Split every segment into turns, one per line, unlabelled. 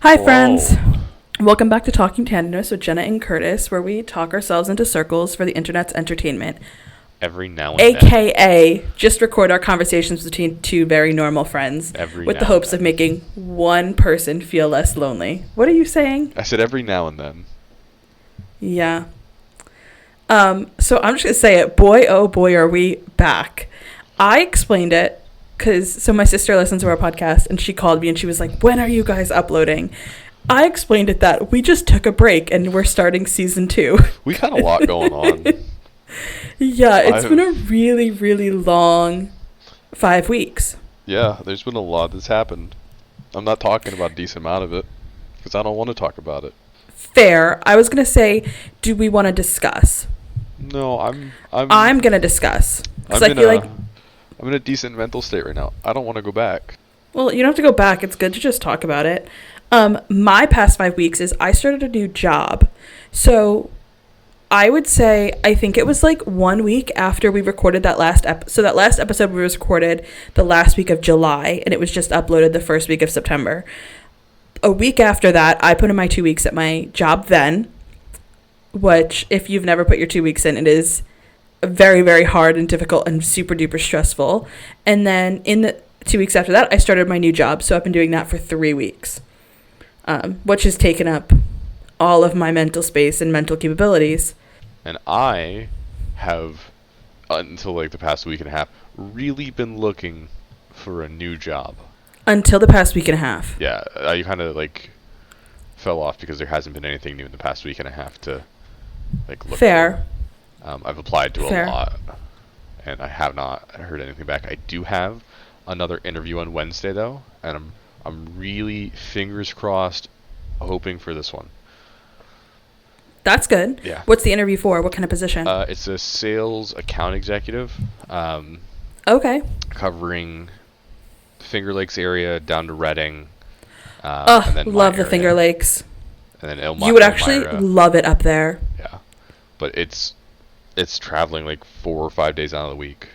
Hi,
Hello.
friends. Welcome back to Talking Tandemness with Jenna and Curtis, where we talk ourselves into circles for the internet's entertainment,
Every now and then.
aka just record our conversations between two very normal friends
Every
with the
now and
hopes of
then.
making one person feel less lonely. What are you saying?
I said every now and then.
Yeah. So I'm just gonna say it. Boy, oh boy, are we back. I explained it because my sister listens to our podcast and she called me and she was like, "When are you guys uploading?" I explained it that we just took a break and we're starting season 2.
We got a lot going on.
Yeah, it's been a
I've
really, really long 5 weeks.
yeah, there's been a lot that's happened. I'm not talking about a decent amount of it because I don't want to talk about it.
Fair. I was gonna say, do we want to discuss?
No, I'm
I'm gonna discuss because
I'm
I
in
feel like,
I'm in a decent mental state right now. I don't want to go back.
well, you don't have to go back. It's good to just talk about it. My past 5 weeks is I started a new job, so I would say I think it was like 1 week after we recorded that last so that last episode was recorded the last week of July, and it was just uploaded the first week of September. A week after that, I put in my 2 weeks at my job then, which, if you've never put your 2 weeks in, it is very, very hard and difficult and super duper stressful. And then in the 2 weeks after that, I started my new job. So I've been doing that for 3 weeks, which has taken up all of my mental space and mental capabilities.
And I have until like the past week and a half really been looking for a new job.
Until the past week and a half.
Yeah, I kind of like fell off because there hasn't been anything new in the past week and a half to like look
Fair.
for. I've applied to
Fair.
a lot, and I have not heard anything back. I do have another interview on Wednesday though, and I'm really fingers crossed, hoping for this one.
That's good.
Yeah.
What's the interview for? What kind of position?
It's a sales account executive,
Okay.
covering Finger Lakes area down to Reading,
Oh,
and then my
love the
area,
Finger Lakes.
and then
You would actually
Elmira.
love it up there.
Yeah, but it's traveling like 4 or 5 days out of the week.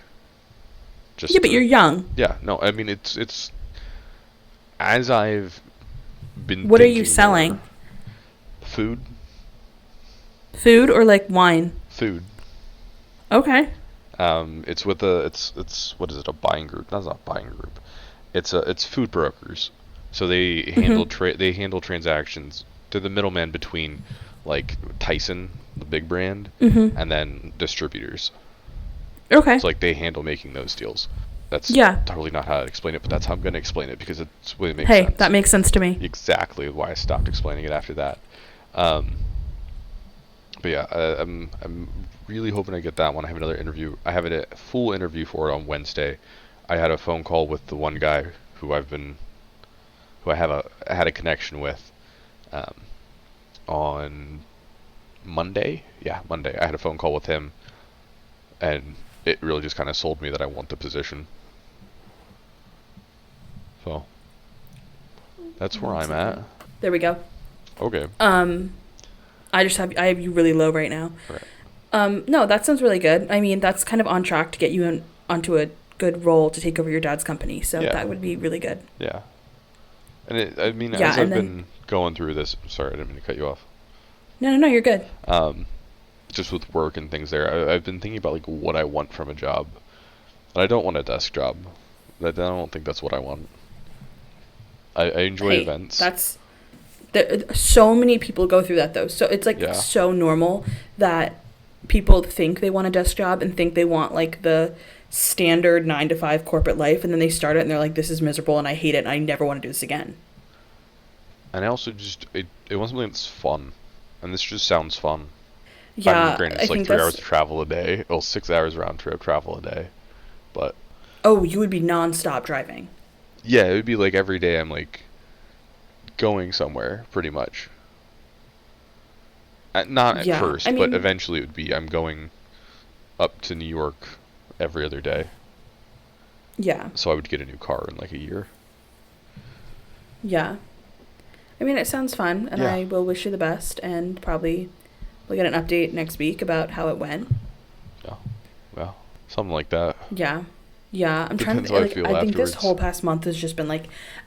Just
Yeah, but you're young.
yeah, no, I mean it's as I've been.
What are you
thinking
selling?
more, food,
Food or like wine?
food.
Okay.
It's with it's what is it? A buying group? That's not a buying group. It's food brokers. So they handle they handle transactions to the middleman between like Tyson, the big brand, and then distributors.
Okay.
So like they handle making those deals. That's
Yeah.
totally not how to explain it, but that's how I'm going to explain it because it's what it makes
Hey,
sense.
that makes sense to me.
Exactly why I stopped explaining it after that. But yeah, I'm really hoping I get that one. I have another interview. I have a full interview for it on Wednesday. I had a phone call with the one guy who I had a connection with, on Monday. Yeah, Monday. I had a phone call with him, and it really just kind of sold me that I want the position. So that's where I'm at.
There we go.
Okay.
I have you really low right now.
Right.
No, that sounds really good. I mean, that's kind of on track to get you onto a good role to take over your dad's company. So
Yeah.
that would be really good.
Yeah. And I mean,
Yeah,
as
and
I've
then-
been going through this, sorry, I didn't mean to cut you off.
No, you're good.
Just with work and things there, I've been thinking about like what I want from a job. And I don't want a desk job. I don't think that's what I want. I enjoy
Hey,
events.
so many people go through that though. So it's like
Yeah.
so normal that people think they want a desk job and think they want like the standard 9 to 5 corporate life, and then they start it and they're like, this is miserable and I hate it and I never want to do this again.
And I also just it want something that's fun. And this just sounds fun.
Yeah,
I mean, granted,
I
it's like
think
3
that's.
hours of travel a day. Well, 6 hours round trip travel a day. But
Oh, you would be nonstop driving.
yeah, it would be like every day I'm like going somewhere pretty much. Not at
Yeah,
first,
I
but
mean-
eventually it would be I'm going up to New York every other day.
Yeah,
So I would get a new car in like a year.
yeah. I mean, it sounds fun, and
Yeah.
I will wish you the best, and probably we'll get an update next week about how it went.
Yeah. Well, something like that.
Yeah. Yeah, I'm trying
Depends
to
how I
like
feel
I think this
afterwards.
whole past month has just been like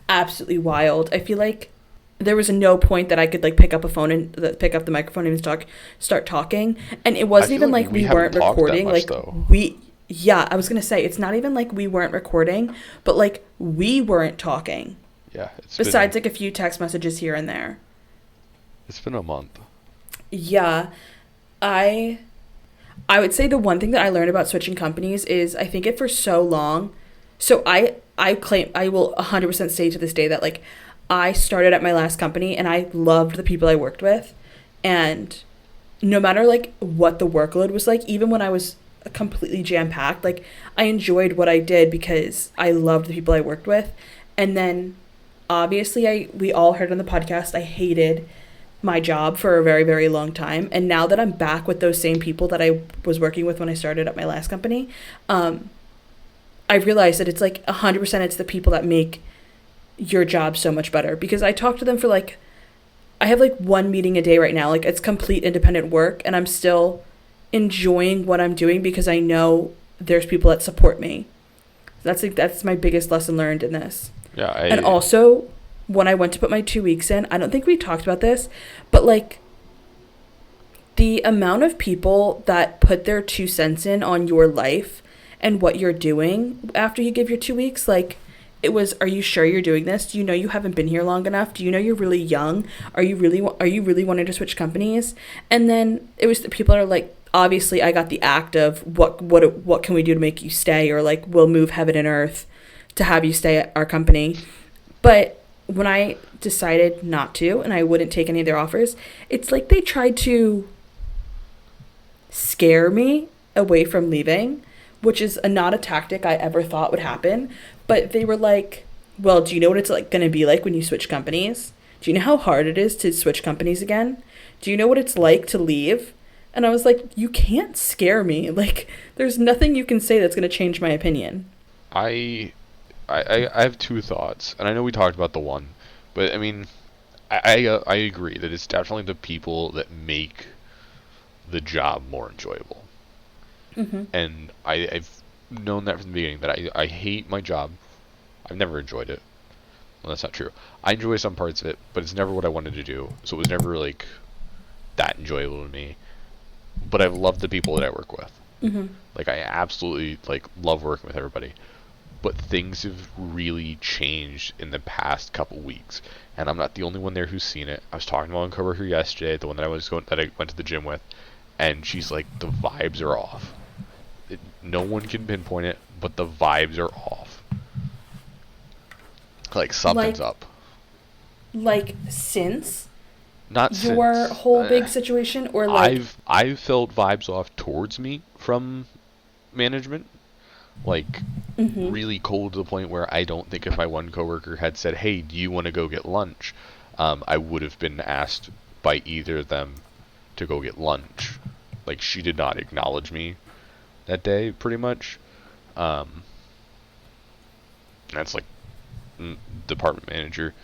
absolutely wild. I feel like there was no point that I could like pick up a phone and pick up the microphone and start talking. And it
I
wasn't
feel
even
like
like
we
we
haven't
weren't
talked that
recording.
much
Like
though.
we, yeah, I was gonna say it's not even like we weren't recording, but like we weren't talking.
Yeah,
Besides like a few text messages here and there.
it's been a month.
Yeah, I I would say the one thing that I learned about switching companies is I think it for so long. So I claim I will 100% say to this day that like I started at my last company and I loved the people I worked with, and no matter like what the workload was like, even when I was completely jam packed, like I enjoyed what I did because I loved the people I worked with. And then obviously I we all heard on the podcast I hated my job for a very, very long time. And now that I'm back with those same people that I was working with when I started at my last company, I realized that it's like 100% it's the people that make your job so much better. Because I talk to them for like, I have like one meeting a day right now. Like it's complete independent work and I'm still enjoying what I'm doing because I know there's people that support me. That's my biggest lesson learned in this.
Yeah,
And also, when I went to put my 2 weeks in, I don't think we talked about this, but like the amount of people that put their 2 cents in on your life and what you're doing after you give your 2 weeks, like it was, are you sure you're doing this? Do you know you haven't been here long enough? Do you know you're really young? Are you really wanting to switch companies? And then it was the people that are like, obviously I got the act of what can we do to make you stay, or like we'll move heaven and earth to have you stay at our company. But when I decided not to and I wouldn't take any of their offers, it's like they tried to scare me away from leaving, which is not a tactic I ever thought would happen. But they were like, well, do you know what it's like going to be like when you switch companies? Do you know how hard it is to switch companies again? Do you know what it's like to leave? And I was like, you can't scare me. Like, there's nothing you can say that's going to change my opinion.
I, I have two thoughts, and I know we talked about the one, but I mean, I agree that it's definitely the people that make the job more enjoyable.
Mm-hmm.
And I've known that from the beginning that I hate my job. I've never enjoyed it. Well, that's not true. I enjoy some parts of it, but it's never what I wanted to do. So it was never like that enjoyable to me. But I've loved the people that I work with.
Mm-hmm.
Like I absolutely like love working with everybody. But things have really changed in the past couple weeks, and I'm not the only one there who's seen it. I was talking to one coworker yesterday, the one that I went to the gym with, and she's like, the vibes are off. No one can pinpoint it, but the vibes are off. Like something's
Like,
up.
like since
Not
your
since.
whole big situation, or like,
I've felt vibes off towards me from management, like
mm-hmm.
really cold to the point where I don't think if my one coworker had said, "Hey, do you want to go get lunch?" I would have been asked by either of them to go get lunch. Like she did not acknowledge me that day, pretty much. Um, that's like department manager.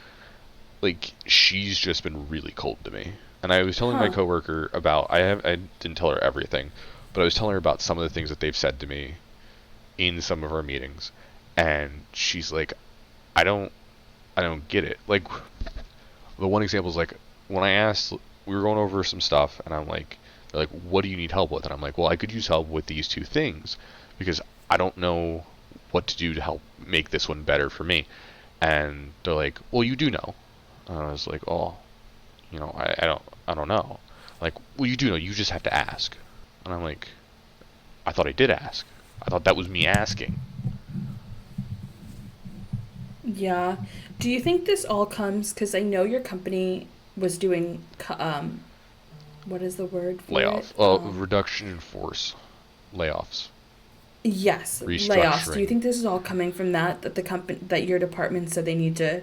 Like she's just been really cold to me. And I was telling my
Huh.
coworker about I didn't tell her everything, but I was telling her about some of the things that they've said to me in some of our meetings, and she's like, I don't I don't get it. Like the one example is like when I asked, we were going over some stuff, and I'm like, they're like, what do you need help with? And I'm like, well, I could use help with these two things because I don't know what to do to help make this one better for me. And they're like, well, you do know. And I was like, oh, I don't know. Like, well, you do know. You just have to ask. And I'm like, I thought I did ask. I thought that was me asking.
Yeah. Do you think this all comes because I know your company was doing, what is the word for it?
Layoff. Oh, reduction in force. Layoffs.
Yes, layoffs. Do you
Restructuring.
think this is all coming from that the company that your department said they need to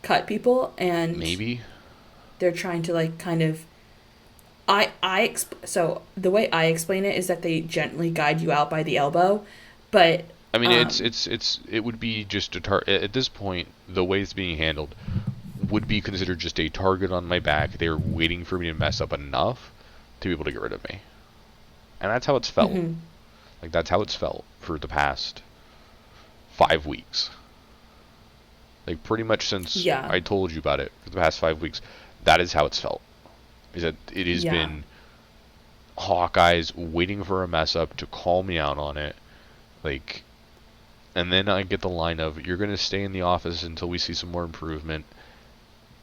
cut people and
Maybe.
they're trying to like kind of so the way I explain it is that they gently guide you out by the elbow, but
I mean,
um
it would be just at this point, the way it's being handled would be considered just a target on my back. They're waiting for me to mess up enough to be able to get rid of me. And that's how it's felt.
mhm.
Like, that's how it's felt for the past 5 weeks. Like pretty much since
Yeah.
I told you about it for the past 5 weeks, that is how it's felt. Is that it has
Yeah.
been Hawkeye's waiting for a mess up to call me out on it, like, and then I get the line of you're gonna stay in the office until we see some more improvement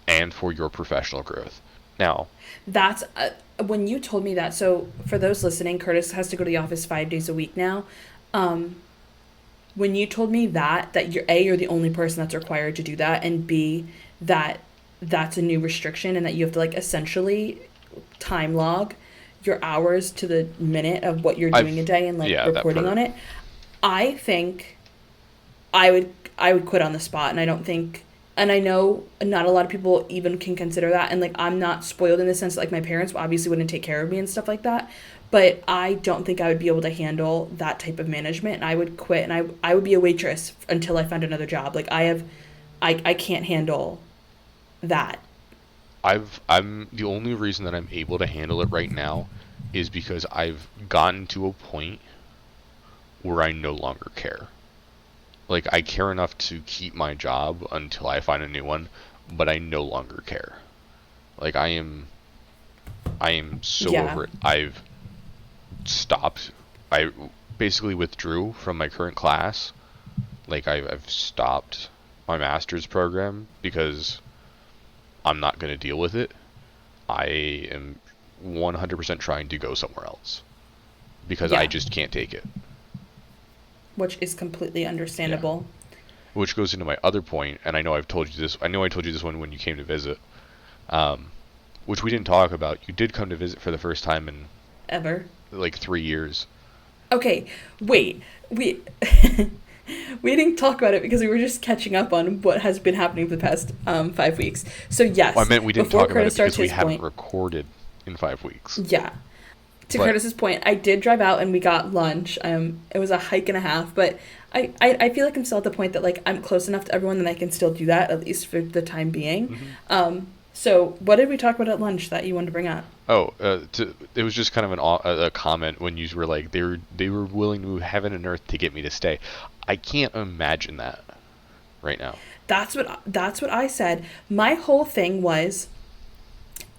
and for your professional growth. Now,
That's when you told me that. So for those listening, Curtis has to go to the office 5 days a week now. Um, when you told me that you're A, you're the only person that's required to do that, and B, that that's a new restriction and that you have to like essentially time log your hours to the minute of what you're doing a
I've
day and like
yeah, that
reporting
part.
on it. I think I would quit on the spot, and I don't think, and I know not a lot of people even can consider that, and like I'm not spoiled in the sense that like my parents obviously wouldn't take care of me and stuff like that, but I don't think I would be able to handle that type of management, and I would quit, and I would be a waitress until I found another job. Like I can't handle that.
I'm the only reason that I'm able to handle it right now is because I've gotten to a point where I no longer care. Like I care enough to keep my job until I find a new one, but I no longer care. Like I am so
Yeah.
over it. I've stopped. I basically withdrew from my current class. Like I've stopped my master's program because I'm not going to deal with it. I am 100% trying to go somewhere else because I
Yeah.
just can't take it.
Which is completely
Yeah.
understandable.
Which goes into my other point, and I know I've told you this. I know I told you this one when you came to visit, um, which we didn't talk about. You did come to visit for the first time in
Ever.
like 3 years.
Okay, wait. We we didn't talk about it because we were just catching up on what has been happening for the past 5 weeks. So
Well, I
yes,
meant we didn't
before
talk about
Curtis
it
starts
because we
his
haven't
point,
recorded in 5 weeks.
yeah. To
But
Curtis's point, I did drive out and we got lunch. It was a hike and a half, but I feel like I'm still at the point that like I'm close enough to everyone that I can still do that at least for the time being.
mhm.
So what did we talk about at lunch that you wanted to bring up?
Oh, it was just kind of a comment when you were like they were willing to move heaven and earth to get me to stay. I can't imagine that right now.
That's what I said. My whole thing was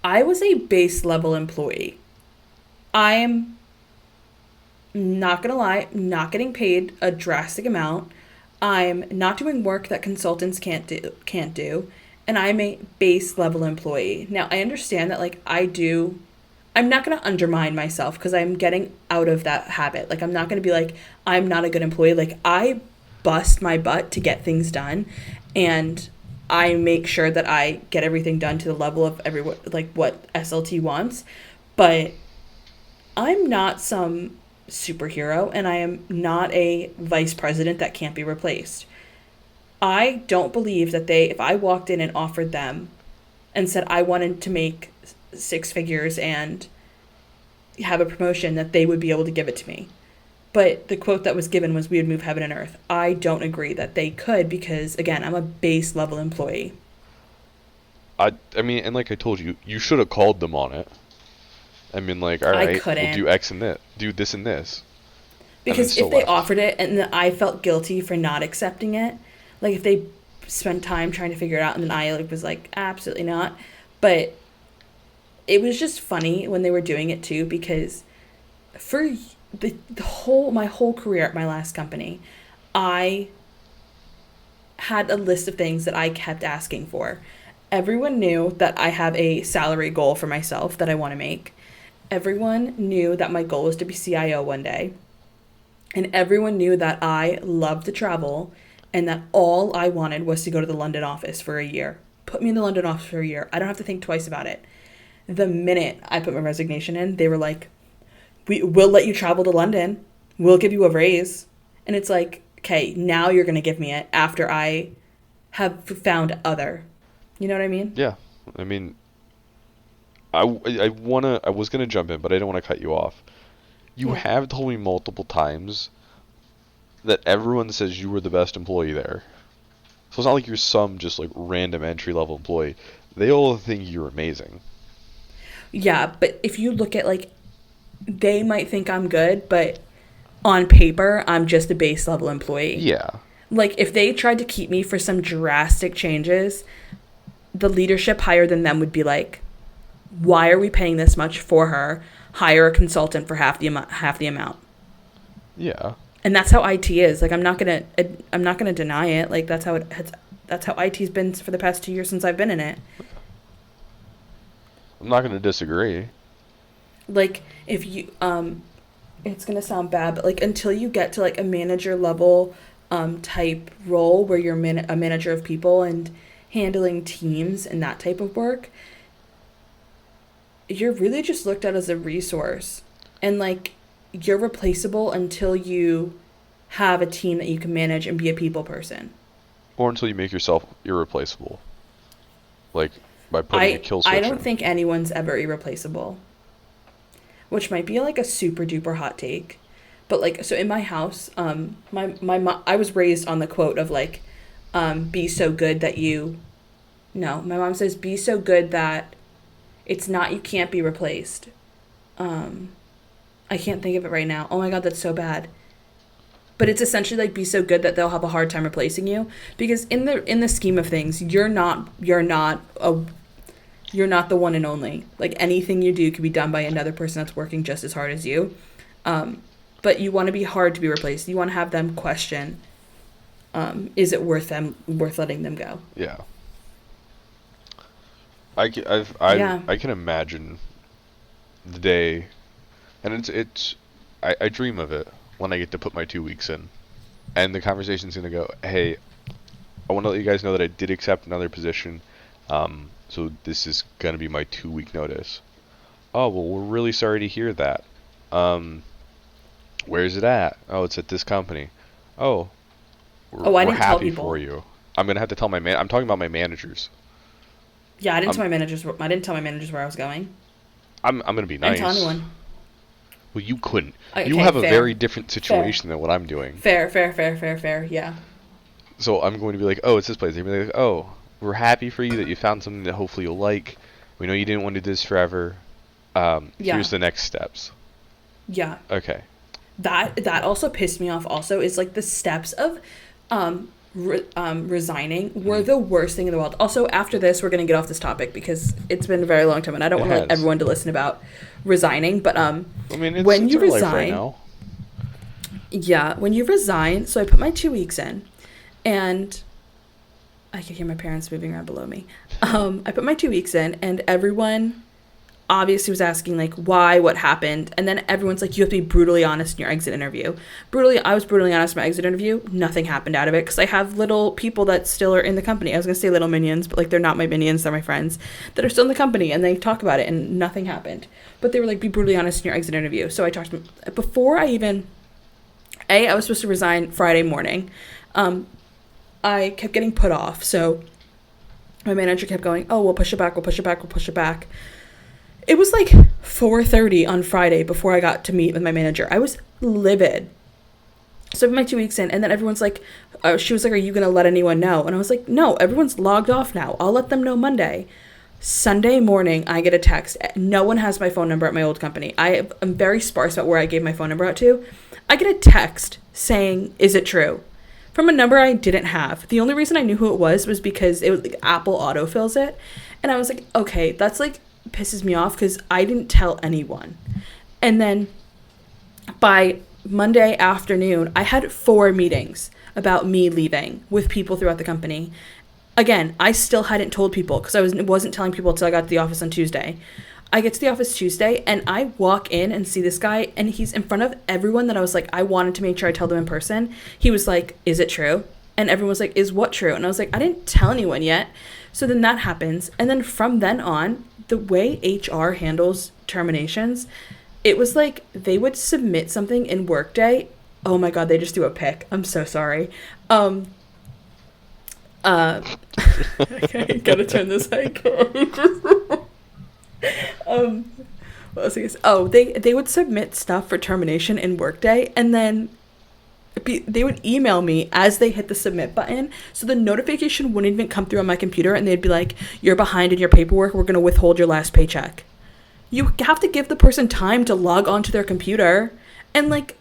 I was a base level employee. I'm not gonna lie, not getting paid a drastic amount. I'm not doing work that consultants can't do, and I'm a base level employee. Now I understand that like I'm not gonna undermine myself because I'm getting out of that habit. Like I'm not gonna be like I'm not a good employee. Like I bust my butt to get things done, and I make sure that I get everything done to the level of everyone like what SLT wants. But I'm not some superhero, and I am not a vice president that can't be replaced. I don't believe that if I walked in and offered them and said I wanted to make six figures and have a promotion, that they would be able to give it to me. But the quote that was given was we would move heaven and earth. I don't agree that they could because, again, I'm a base level employee.
I mean, and like I told you, you should have called them on it. I mean, like, all
I
right, we'll
couldn't.
do X and this, do this and this, and then
Because
still
if they
left.
offered it and then I felt guilty for not accepting it, like if they spent time trying to figure it out and then I like was like absolutely not. But it was just funny when they were doing it too because for the whole my whole career at my last company, I had a list of things that I kept asking for. Everyone knew that I have a salary goal for myself that I want to make. Everyone knew that my goal was to be CIO one day. And everyone knew that I loved to travel and that all I wanted was to go to the London office for a year. Put me in the London office for a year. I don't have to think twice about it. The minute I put my resignation in, they were like, we'll let you travel to London. We'll give you a raise. And it's like, okay, now you're going to give me it after I have found other. You know what I mean?
Yeah, I mean, I was gonna jump in, but I don't want to cut you off. You
Yeah.
have told me multiple times that everyone says you were the best employee there. So it's not like you're some just like random entry level employee. They all think you're amazing.
Yeah, but if you look at like, they might think I'm good, but on paper, I'm just a base level employee.
Yeah.
Like, if they tried to keep me for some drastic changes, the leadership higher than them would be like, why are we paying this much for her? Hire a consultant for half the amount.
Yeah.
And that's how IT is. Like, I'm not gonna deny it. Like, that's how IT's been for the past 2 years since I've been in it.
I'm not gonna disagree.
Like, if you it's gonna sound bad, but like until you get to like a manager level type role where you're a manager of people and handling teams and that type of work, you're really just looked at as a resource, and like you're replaceable until you have a team that you can manage and be a people person.
Or until you make yourself irreplaceable. Like, by putting a kill switch
I don't
in.
think anyone's ever irreplaceable. Which might be like a super duper hot take. But like, so in my house, my mom, I was raised on the quote of like, be so good that you, no, my mom says, be so good that it's not, you can't be replaced. I can't think of it right now. Oh my God, that's so bad. But it's essentially like, be so good that they'll have a hard time replacing you, because in the scheme of things, you're not the one and only. Like, anything you do could be done by another person that's working just as hard as you. But you want to be hard to be replaced. You want to have them question, is it worth letting them go?
Yeah. I can imagine the day, and I dream of it when I get to put my 2 weeks in, and the conversation's gonna go, hey, I want to let you guys know that I did accept another position, so this is gonna be my 2 week notice. Oh, well, we're really sorry to hear that. Where's it at? Oh, it's at this company. Oh, we're happy for you. I'm gonna have to tell I'm talking about my managers.
Yeah, I didn't tell my managers where I was going.
I'm gonna be nice.
I didn't tell anyone.
Well, you couldn't.
Okay,
you have a
fair.
very different situation than what I'm doing.
Fair, yeah.
So I'm going to be like, oh, it's this place. They're going to be like, oh, we're happy for you that you found something that hopefully you'll like. We know you didn't want to do this forever. Here's the next steps.
Yeah.
Okay.
That also pissed me off also, is like the steps of resigning were the worst thing in the world. Also, after this, we're going to get off this topic because it's been a very long time and I don't want like everyone to listen about resigning, but I mean, when you resign right now. Yeah, when you resign, so I put my 2 weeks in, and I could hear my parents moving around below me. I put my 2 weeks in, and everyone obviously was asking like why, what happened, and then everyone's like, you have to be brutally honest in your exit interview. I was brutally honest in my exit interview. Nothing happened out of it because I have little people that still are in the company. I was gonna say little minions, but like they're not my minions, they're my friends that are still in the company, and they talk about it and nothing happened. But they were like, be brutally honest in your exit interview. So I talked to them before I even I was supposed to resign Friday morning. I kept getting put off, so my manager kept going, oh, we'll push it back. It was like 4:30 on Friday before I got to meet with my manager. I was livid. So I put my 2 weeks in, and then everyone's like, she was like, are you going to let anyone know? And I was like, no, everyone's logged off now. I'll let them know Monday. Sunday morning, I get a text. No one has my phone number at my old company. I'm very sparse about where I gave my phone number out to. I get a text saying, is it true? From a number I didn't have. The only reason I knew who it was because it was like Apple autofills it. And I was like, okay, that's like, pisses me off because I didn't tell anyone. And then by Monday afternoon, I had 4 meetings about me leaving with people throughout the company. Again, I still hadn't told people because I wasn't telling people until I got to the office on Tuesday. I get to the office Tuesday and I walk in and see this guy, and he's in front of everyone that I was like, I wanted to make sure I tell them in person. He was like, is it true? And everyone was like, is what true? And I was like, I didn't tell anyone yet. So then that happens. And then from then on, the way HR handles terminations, it was like they would submit something in Workday. Oh my God, they just do a pic. I'm so sorry. Okay, gotta turn this what was I gonna say? Oh, they would submit stuff for termination in Workday, and then they would email me as they hit the submit button, so the notification wouldn't even come through on my computer, and they'd be like, you're behind in your paperwork, we're going to withhold your last paycheck. You have to give the person time to log onto their computer, and like,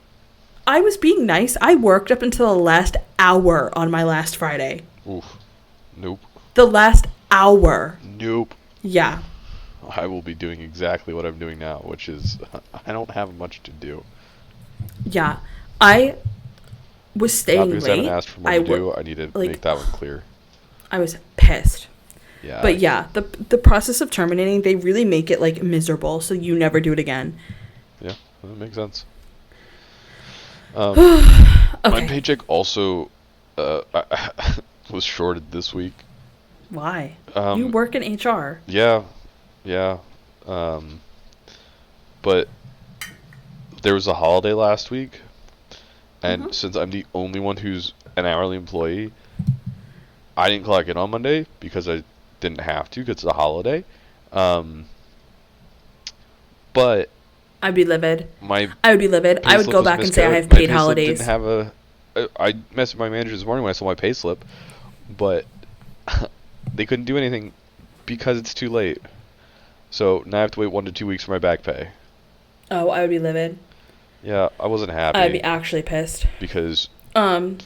I was being nice. I worked up until the last hour on my last Friday.
Oof. Nope.
The last hour.
Nope.
Yeah.
I will be doing exactly what I'm doing now, which is I don't have much to do.
Yeah. I was
Not
staying
because I haven't
late.
asked for more to do. I need to make that one clear.
I was pissed.
Yeah.
But yeah, the process of terminating, they really make it like miserable, so you never do it again.
Yeah, that makes sense.
Okay.
My paycheck also was shorted this week.
Why? You work in HR.
Yeah. But there was a holiday last week, and since I'm the only one who's an hourly employee, I didn't clock in on Monday because I didn't have to because it's a holiday. But
I'd be livid.
I
would be livid. I would go back and say I have paid holidays.
Didn't have I messaged my manager this morning when I saw my pay slip, but they couldn't do anything because it's too late. So now I have to wait 1 to 2 weeks for my back pay.
Oh, I would be livid.
Yeah, I wasn't happy.
I'd be actually pissed.
Because I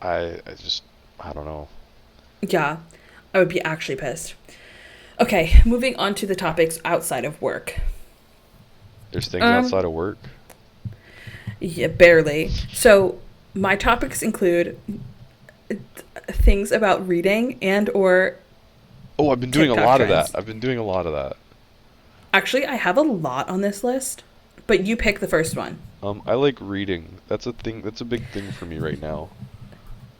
don't know.
Yeah, I would be actually pissed. Okay, moving on to the topics outside of work.
There's things outside of work?
Yeah, barely. So my topics include things about reading and or
Oh, I've been doing
TikTok
a lot
trends.
of that.
Actually, I have a lot on this list, but you pick the first one.
I like reading. That's a thing. That's a big thing for me right now.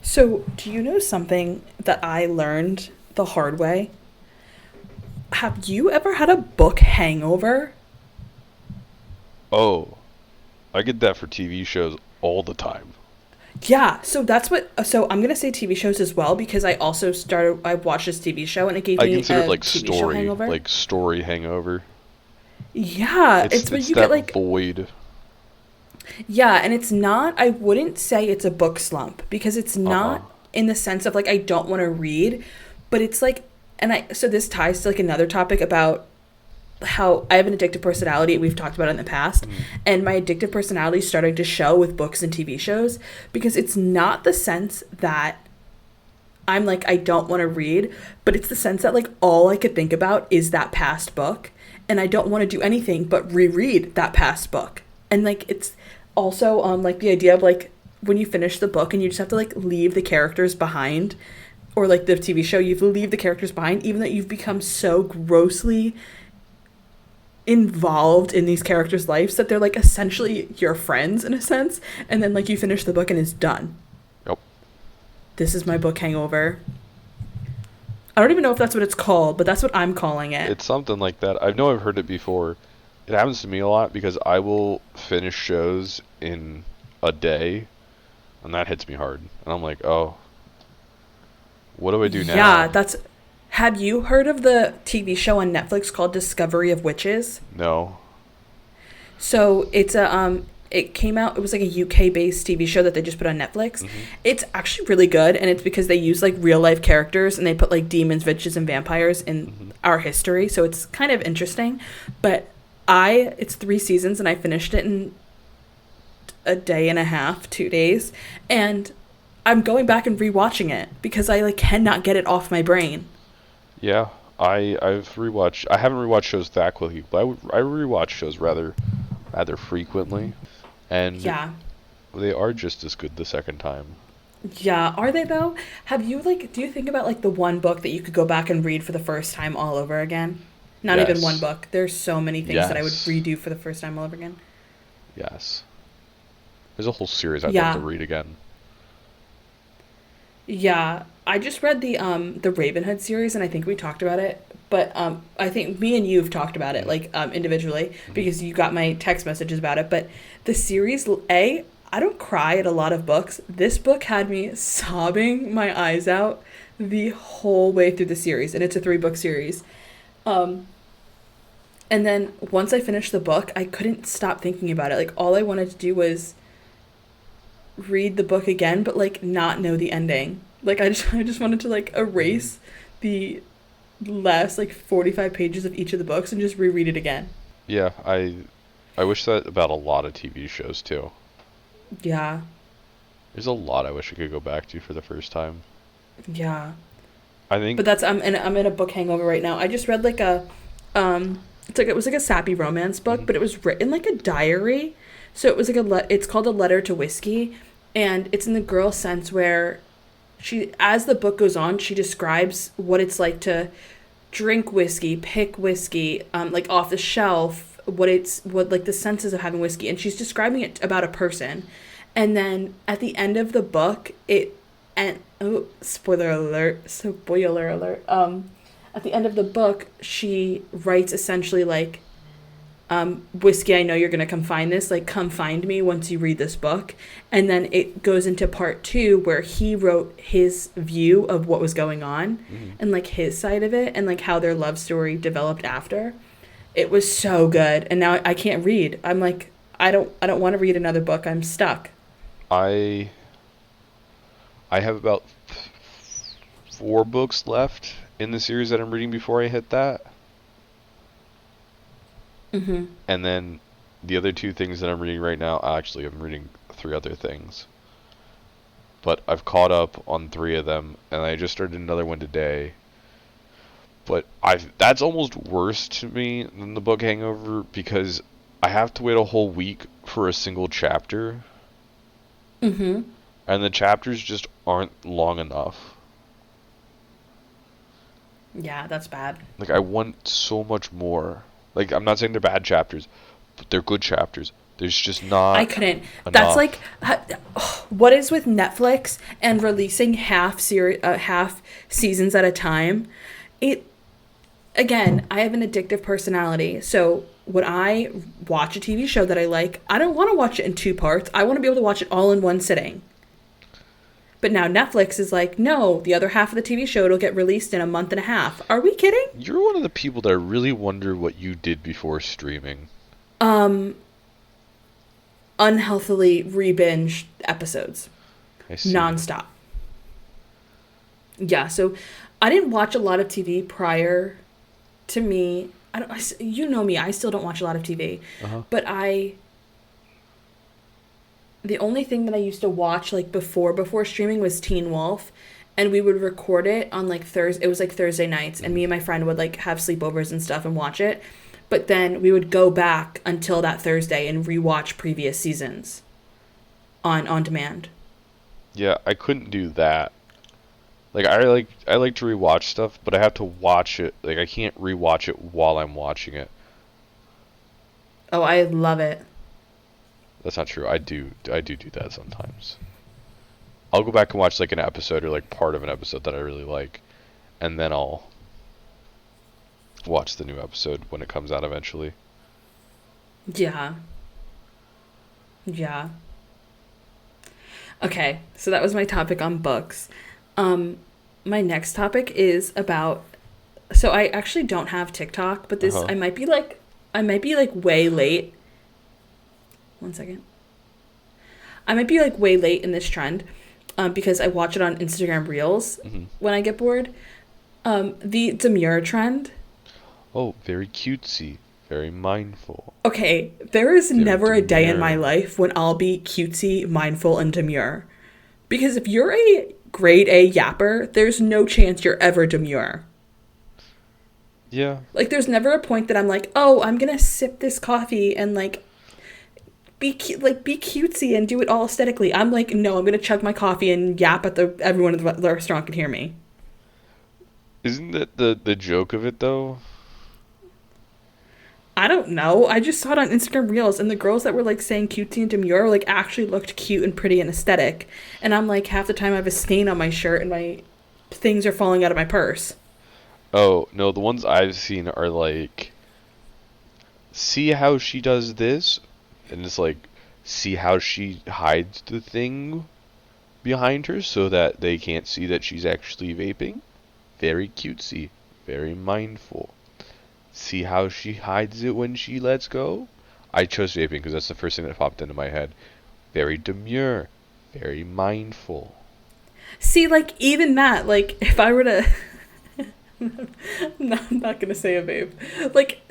So, do you know something that I learned the hard way? Have you ever had a book hangover?
Oh, I get that for TV shows all the time.
Yeah, so so I'm going to say TV shows as well because I watched this TV show and it gave me a TV show hangover.
Like story hangover.
Yeah, it's when you
that
get like
void.
Yeah, and it's not, I wouldn't say it's a book slump because it's not in the sense of like I don't want to read, but it's like, so this ties to like another topic about how I have an addictive personality. We've talked about it in the past, and my addictive personality is starting to show with books and TV shows because it's not the sense that I'm like, I don't want to read, but it's the sense that like all I could think about is that past book, and I don't want to do anything but reread that past book. And like it's also like the idea of like when you finish the book and you just have to like leave the characters behind, or like the TV show, you have to leave the characters behind, even though you've become so grossly involved in these characters' lives that they're like essentially your friends in a sense, and then like you finish the book and it's done.
Yep.
This is my book hangover. I don't even know if that's what it's called, but that's what I'm calling it.
It's something like that. I know I've heard it before. It happens to me a lot because I will finish shows in a day, and that hits me hard. And I'm like, oh, what do I do now?
Yeah, have you heard of the TV show on Netflix called Discovery of Witches?
No.
So it's it came out, it was like a UK-based TV show that they just put on Netflix. It's actually really good, and it's because they use like real-life characters, and they put like demons, witches, and vampires in our history, so it's kind of interesting. But it's 3 seasons, and I finished it in a day and a half, 2 days, and I'm going back and rewatching it because I like cannot get it off my brain.
Yeah, I haven't rewatched shows that quickly, but I rewatch shows rather frequently, and
Yeah.
they are just as good the second time.
Yeah, are they though? Do you think about like the one book that you could go back and read for the first time all over again? Not even
Yes.
one book. There's so many things that I would
Yes.
redo for the first time all over again.
Yes. There's a whole series I'd
Yeah.
love to read again.
Yeah, I just read the Ravenhood series, and I think we talked about it. But I think me and you've talked about it like individually because you got my text messages about it. But the series, I don't cry at a lot of books. This book had me sobbing my eyes out the whole way through the series, and it's a 3-book series. And then once I finished the book, I couldn't stop thinking about it. Like all I wanted to do was read the book again, but like not know the ending. Like I just wanted to like erase the last like 45 pages of each of the books and just reread it again.
Yeah, I wish that about a lot of TV shows too.
Yeah.
There's a lot I wish I could go back to for the first time.
Yeah.
I think.
But that's I'm in a book hangover right now. I just read like a it's like it was like a sappy romance book,
Mhm.
but it was written like a diary. So it was like it's called A Letter to Whiskey, and it's in the girl sense where she, as the book goes on, she describes what it's like to drink whiskey, pick whiskey, like off the shelf, what like the senses of having whiskey, and she's describing it about a person, and then at the end of the book, and oh, spoiler alert, at the end of the book, she writes essentially like, whiskey, I know you're gonna come find this. Like, come find me once you read this book. And then it goes into part two where he wrote his view of what was going on
Mhm.
and like his side of it and like how their love story developed after. It was so good. And now I can't read. I'm like, I don't want to read another book. I'm stuck.
I I have about 4 books left in the series that I'm reading before I hit that,
Mm-hmm.
and then the other 2 things that I'm reading right now. Actually, I'm reading 3 other things, but I've caught up on 3 of them, and I just started another one today. But I that's almost worse to me than the book Hangover because I have to wait a whole week for a single chapter,
Mm-hmm.
and the chapters just aren't long enough.
Yeah, that's bad.
Like I want so much more. Like I'm not saying they're bad chapters, but they're good chapters. There's just
I
not
couldn't. That's like
enough.
what is with Netflix and releasing half seasons at a time. It again, I have an addictive personality. So when I watch a TV show that I like, I don't want to watch it in 2 parts. I want to be able to watch it all in one sitting. But now Netflix is like, no, the other half of the TV show will get released in a month and a half. Are we kidding?
You're one of the people that I really wonder what you did before streaming.
Um, Unhealthily re-binge episodes
I see.
nonstop. Yeah, so I didn't watch a lot of TV prior to me. I don't. You know me. I still don't watch a lot of TV,
Uh-huh.
but I. The only thing that I used to watch like before streaming was Teen Wolf, and we would record it on like Thursday. It was like Thursday nights, and
Mhm.
me and my friend would like have sleepovers and stuff and watch it. But then we would go back until that Thursday and rewatch previous seasons on demand.
Yeah, I couldn't do that. Like I like to rewatch stuff, but I have to watch it. Like I can't rewatch it while I'm watching it.
Oh, I love it.
That's not true. I do that sometimes. I'll go back and watch like an episode or like part of an episode that I really like, and then I'll watch the new episode when it comes out eventually.
Yeah. Yeah. Okay, so that was my topic on books. Um, my next topic is about. So I actually don't have TikTok, but this
Uh-huh.
I might be like way late. One second. I might be like way late in this trend, because I watch it on Instagram Reels
Hmm.
when I get bored. The demure trend.
Oh, very cutesy, very mindful,
Okay, there is
very
never a day in my
demure.
life when I'll be cutesy, mindful, and demure. Because if you're a grade A yapper, there's no chance you're ever demure.
Yeah.
Like, there's never a point that I'm like, oh, I'm gonna sip this coffee and like be cutesy and do it all aesthetically. I'm like, no, I'm gonna chug my coffee and yap at the everyone at the restaurant can hear me.
Isn't that the joke of it though?
I don't know. I just saw it on Instagram Reels, and the girls that were like saying cutesy and demure like actually looked cute and pretty and aesthetic. And I'm like, half the time I have a stain on my shirt and my things are falling out of my purse.
Oh, no, the ones I've seen are like, see how she does this? And it's like, see how she hides the thing behind her so that they can't see that she's actually vaping? Very cutesy, very mindful. See how she hides it when she lets go? I chose vaping because that's the first thing that popped into my head. Very demure, very mindful.
See, like even that, like if I were to, no, I'm not gonna say a babe, like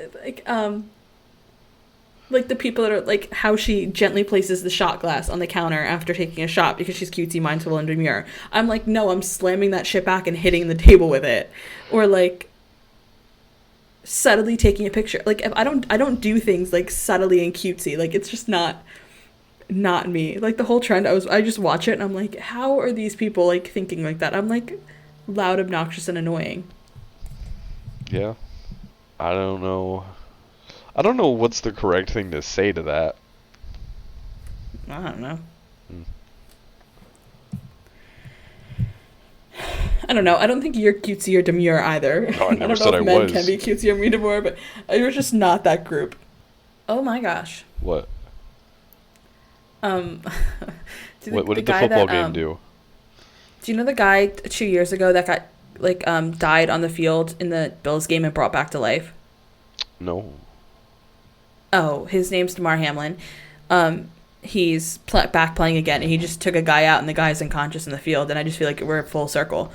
Like the people that are like how she gently places the shot glass on the counter after taking a shot because she's cutesy, mindful, and demure. I'm like, no, I'm slamming that shit back and hitting the table with it. Or like subtly taking a picture. Like if I don't do things like subtly and cutesy. Like it's just not me. Like the whole trend, I just watch it and I'm like, how are these people like thinking like that? I'm like loud, obnoxious, and annoying.
Yeah. I don't know. I don't know what's the correct thing to say to that.
I don't know.
Hmm.
I don't know. I don't think you're cutesy or demure either.
No, I
I
never
don't know
said
if
I
men
was.
can be cutesy or demure, but you're just not that group. Oh my gosh.
What?
Um,
What did the football game do?
Do you know the guy 2 years ago that got like died on the field in the Bills game and brought back to life?
No.
Oh, his name's Damar Hamlin. He's back playing again, and he just took a guy out, and the guy's unconscious in the field, and I just feel like we're full circle.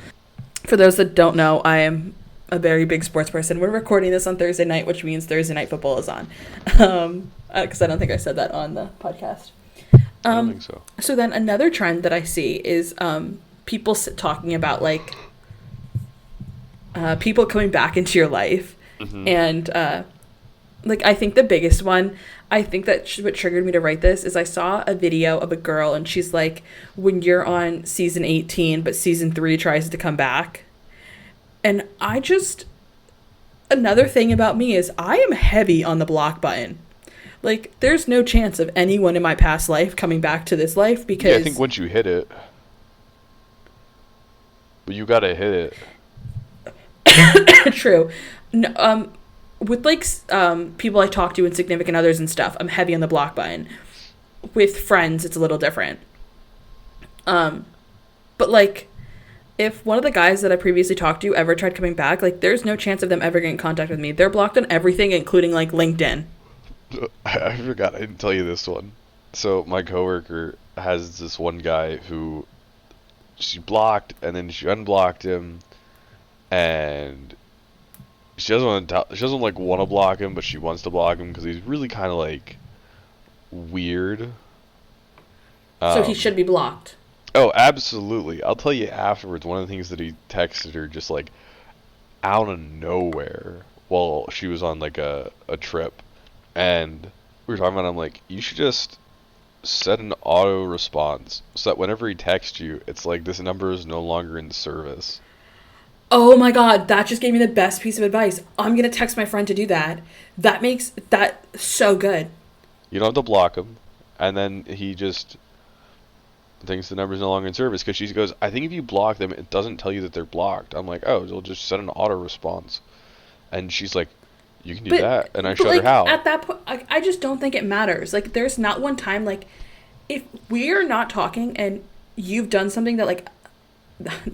For those that don't know, I am a very big sports person. We're recording this on Thursday night, which means Thursday Night Football is on. Because I don't think I said that on the podcast.
I don't think so.
So then another trend that I see is people talking about, like, people coming back into your life.
Mm-hmm.
And, like, I think the biggest one, I think that what triggered me to write this is I saw a video of a girl, and she's like, when you're on season 18, but season 3 tries to come back. And another thing about me is I am heavy on the block button. Like, there's no chance of anyone in my past life coming back to this life because...
Yeah, I think once you hit it. But you gotta hit
it. True. No, with, like, people I talk to and significant others and stuff, I'm heavy on the block button. With friends, it's a little different. But, like, if one of the guys that I previously talked to ever tried coming back, like, there's no chance of them ever getting in contact with me. They're blocked on everything, including, like, LinkedIn.
I forgot, I didn't tell you this one. So, my coworker has this one guy who she blocked, and then she unblocked him, and... She doesn't want to block him, but she wants to block him because he's really kind of like weird.
So he should be blocked.
Oh, absolutely. I'll tell you afterwards. One of the things that he texted her just like out of nowhere while she was on like a trip, and we were talking about. I'm like, you should just set an auto response so that whenever he texts you, it's like this number is no longer in service.
Oh my god, that just gave me the best piece of advice. I'm going to text my friend to do that. That makes that so good.
You don't have to block him. And then he just thinks the number's no longer in service because she goes, I think if you block them, it doesn't tell you that they're blocked. I'm like, oh, you'll just set an auto response. And she's like, you can do that. And I showed her how.
At that point, I just don't think it matters. Like, there's not one time, like, if we're not talking and you've done something that, like,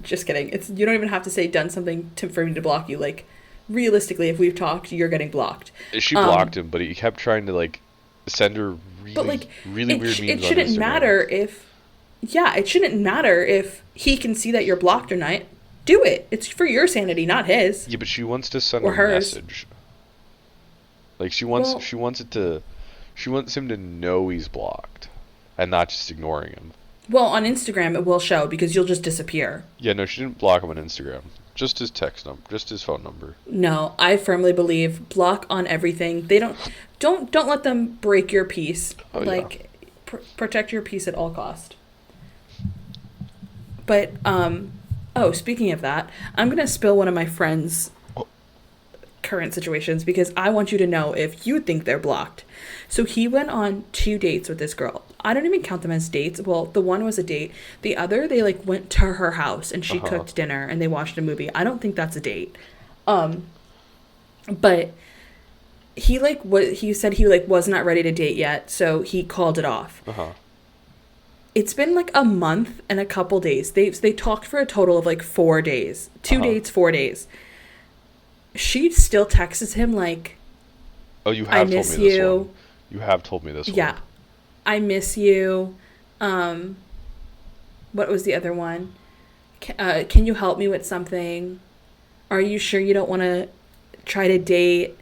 just kidding. You don't even have to say done something for me to block you. Like, realistically, if we've talked, you're getting blocked.
She blocked him, but he kept trying to like send her really weird memes on Instagram.
It shouldn't matter if, it shouldn't matter if he can see that you're blocked or not. Do it. It's for your sanity, not his.
Yeah, but she wants to send a
hers.
message. Like she wants him to know he's blocked, and not just ignoring him.
Well, on Instagram it will show because you'll just disappear.
Yeah, no, she didn't block him on Instagram. Just his text number, just his phone number.
No, I firmly believe block on everything. They don't let them break your peace.
Oh,
like protect your peace at all cost. But speaking of that, I'm going to spill one of my friends' current situations because I want you to know if you think they're blocked. So he went on 2 dates with this girl. I don't even count them as dates. Well, the one was a date. The other, they like went to her house and she cooked dinner and they watched a movie. I don't think that's a date. But he said he like was not ready to date yet, so he called it off. It's been like a month and a couple days. They talked for a total of like 4 days. 2 dates, 4 days. She still texts him like,
oh, you have told me this one. You have told me this one.
Yeah. I miss you. What was the other one? Can you help me with something? Are you sure you don't want to try to date?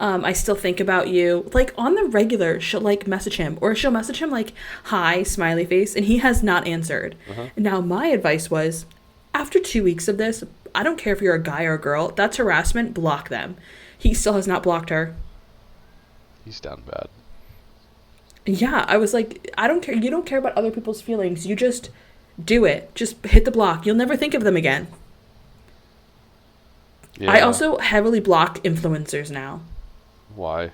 I still think about you. Like, on the regular, she'll, like, message him. Or she'll message him, like, hi, smiley face. And he has not answered.
Uh-huh.
Now, my advice was, after 2 weeks of this, I don't care if you're a guy or a girl. That's harassment. Block them. He still has not blocked her.
He's down bad.
Yeah, I was like, I don't care. You don't care about other people's feelings. You just do it. Just hit the block. You'll never think of them again.
Yeah.
I also heavily block influencers now.
Why?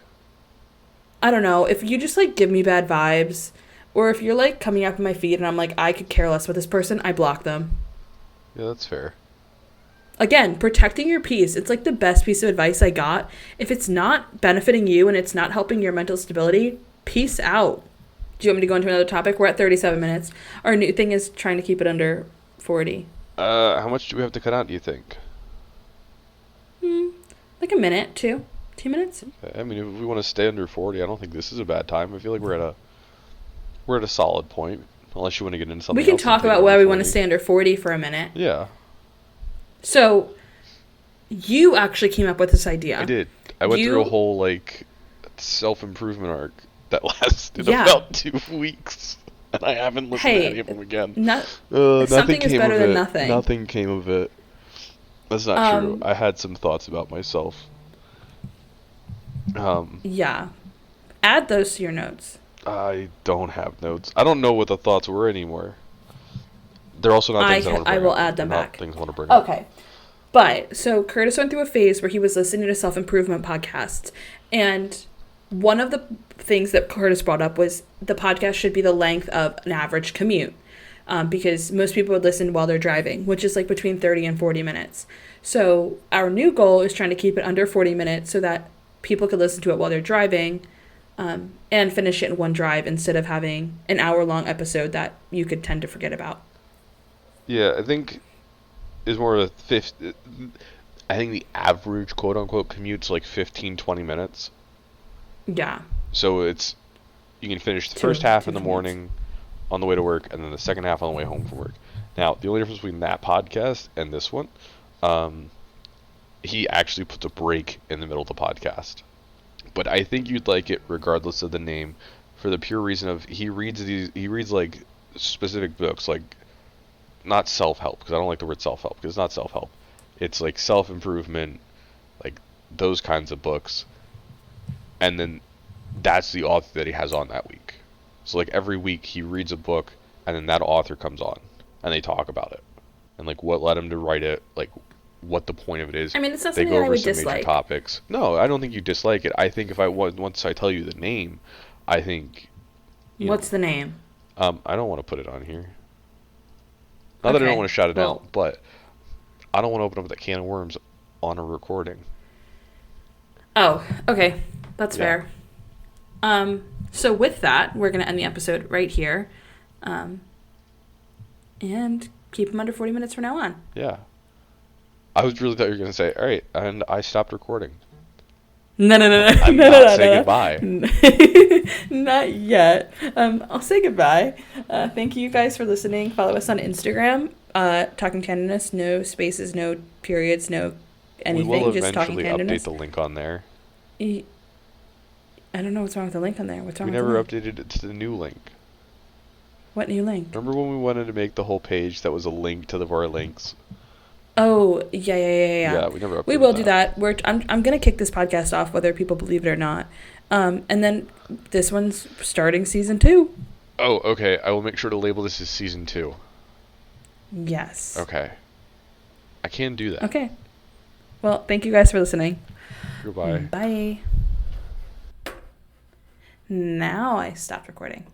I don't know. If you just, like, give me bad vibes, or if you're, like, coming up in my feed and I'm like, I could care less about this person, I block them.
Yeah, that's fair.
Again, protecting your peace. It's, like, the best piece of advice I got. If it's not benefiting you and it's not helping your mental stability, peace out. Do you want me to go into another topic? We're at 37 minutes. Our new thing is trying to keep it under 40.
How much do we have to cut out, do you think?
Like a minute, 2 minutes.
I mean, if we want to stay under 40, I don't think this is a bad time. I feel like we're at a solid point, unless you want to get into something
We can
else and
talk
take
about
over
why we want to
40.
stay under 40 for a minute.
Yeah,
So, you actually came up with this idea.
I did. I went
You-
through a whole, like, self-improvement arc that lasted
Yeah.
about 2 weeks, and I haven't listened to any of them again.
Something
Nothing
is
came
better
of
than
it.
nothing.
Nothing came of it. That's not true. I had some thoughts about myself.
Yeah. Add those to your notes.
I don't have notes. I don't know what the thoughts were anymore. They're also not things I want to bring
I will
up.
add them
They're not
back.
things I want to bring up.
Okay. But, so Curtis went through a phase where he was listening to self-improvement podcasts. And one of the things that Curtis brought up was the podcast should be the length of an average commute. Because most people would listen while they're driving, which is like between 30 and 40 minutes. So our new goal is trying to keep it under 40 minutes so that people could listen to it while they're driving and finish it in one drive instead of having an hour-long episode that you could tend to forget about.
Yeah, I think is more of a I think the average quote-unquote commute's like 15, 20 minutes.
Yeah.
So it's, you can finish the
Two-
first half
two
in the
commutes.
morning on the way to work, and then the second half on the way home from work. Now, the only difference between that podcast and this one, he actually puts a break in the middle of the podcast. But I think you'd like it regardless of the name, for the pure reason of he reads like specific books, like not self-help, because I don't like the word self-help, because it's not self-help. It's like self-improvement, like those kinds of books. And then that's the author that he has on that week. So like every week he reads a book, and then that author comes on, and they talk about it, and like what led him to write it, like what the point of it is.
I mean, it's not
They
something
go
that I
over
would
some major
dislike.
topics. No, I don't think you dislike it. I think if once I tell you the name, I think.
What's the name?
I don't want to put it on here. Not that I
Okay,
don't want to shout it
well-
out, but I don't want to open up that can of worms on a recording.
Oh, okay. That's
Yeah.
fair. So with that, we're going to end the episode right here. And keep them under 40 minutes from now on.
Yeah. I was really thought you were going to say, all right, and I stopped recording.
No.
I'm
no,
not
no,
saying
no.
goodbye.
Not yet. I'll say goodbye. Thank you guys for listening. Follow us on Instagram. Talking Tenderness. No spaces, no periods, no anything.
We will
just Talking
eventually update
Tenderness.
the link on there.
I don't know what's wrong with the link on there. What's wrong
We
with
never
the link?
updated it to the new link.
What new link?
Remember when we wanted to make the whole page that was a link to our links?
Oh, yeah.
Yeah, we never updated
We will do that. I'm gonna kick this podcast off, whether people believe it or not. And then this one's starting season 2.
Oh, okay. I will make sure to label this as season 2.
Yes.
Okay. I can do that.
Okay. Well, thank you guys for listening.
Goodbye.
Bye. Now I stopped recording.